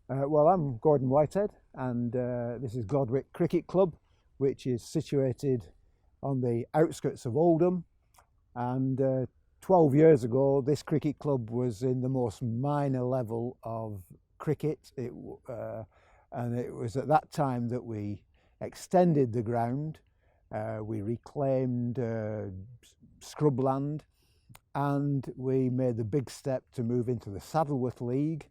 Well, I'm Gordon Whitehead, and this is Glodwick Cricket Club, which is situated on the outskirts of Oldham. And 12 years ago, this cricket club was in the most minor level of cricket. And it was at that time that we extended the ground, we reclaimed scrubland, and we made the big step to move into the Saddleworth League.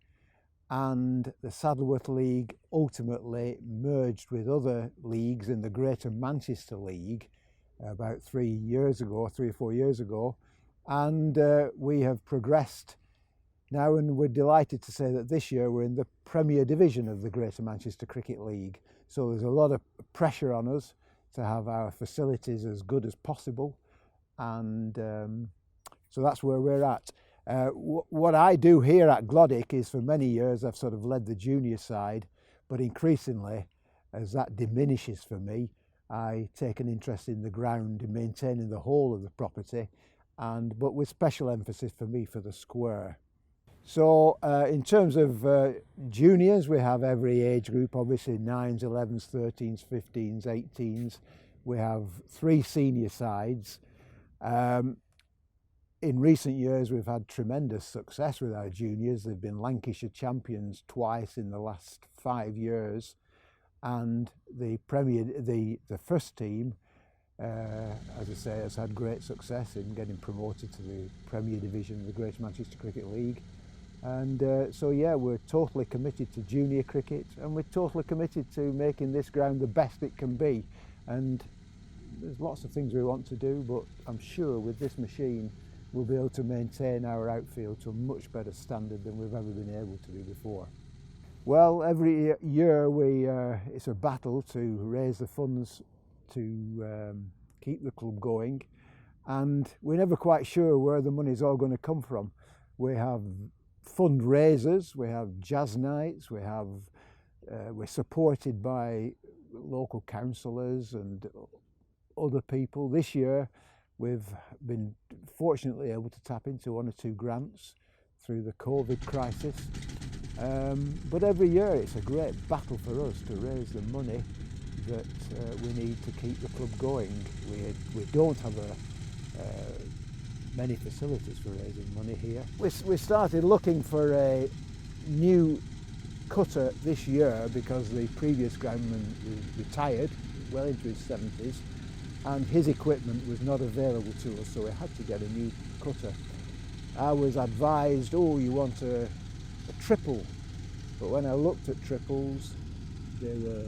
And the Saddleworth League ultimately merged with other leagues in the Greater Manchester League about 3 or 4 years ago. And we have progressed now, and we're delighted to say that this year we're in the Premier Division of the Greater Manchester Cricket League. So there's a lot of pressure on us to have our facilities as good as possible. And so that's where we're at. What I do here at Glodwick is, for many years I've sort of led the junior side, but increasingly, as that diminishes for me, I take an interest in the ground and maintaining the whole of the property, but with special emphasis for me for the square. So in terms of juniors, we have every age group, obviously 9s, 11s, 13s, 15s, 18s. We have 3 senior sides. In recent years, we've had tremendous success with our juniors. They've been Lancashire champions twice in the last 5 years, and the first team, as I say, has had great success in getting promoted to the Premier Division of the Greater Manchester Cricket League. And so yeah, we're totally committed to junior cricket, and we're totally committed to making this ground the best it can be. And there's lots of things we want to do, but I'm sure with this machine we'll be able to maintain our outfield to a much better standard than we've ever been able to do before. Well, every year it's a battle to raise the funds to keep the club going, and we're never quite sure where the money's all going to come from. We have fundraisers, we have jazz nights, we're supported by local councillors and other people. This year we've been fortunately able to tap into 1 or 2 grants through the COVID crisis. But every year it's a great battle for us to raise the money that we need to keep the club going. We don't have many facilities for raising money here. We started looking for a new cutter this year because the previous groundman was retired, well into his 70s, and his equipment was not available to us, so we had to get a new cutter. I was advised, oh, you want a triple, but when I looked at triples, they were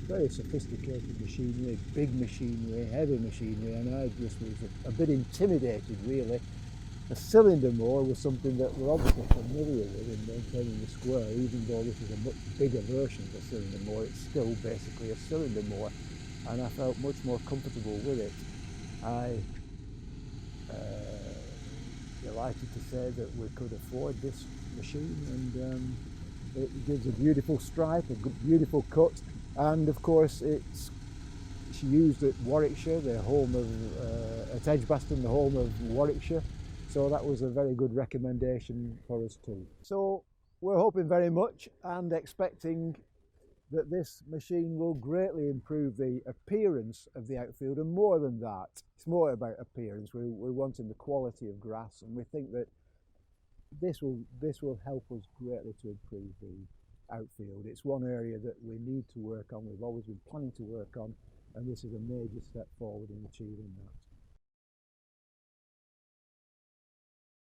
very sophisticated machinery, big machinery, heavy machinery, and I just was a bit intimidated, really. A cylinder mower was something that we're obviously familiar with in maintaining the square. Even though this is a much bigger version of a cylinder mower, it's still basically a cylinder mower, and I felt much more comfortable with it. I delighted to say that we could afford this machine, and it gives a beautiful stripe, a beautiful cut, and of course it's used at Warwickshire, the home of at Edgbaston, the home of Warwickshire. So that was a very good recommendation for us too. So we're hoping very much and expecting that this machine will greatly improve the appearance of the outfield, and more than that, it's more about appearance. We're wanting the quality of grass, and we think that this will help us greatly to improve the outfield. It's one area that we need to work on, we've always been planning to work on, and this is a major step forward in achieving that.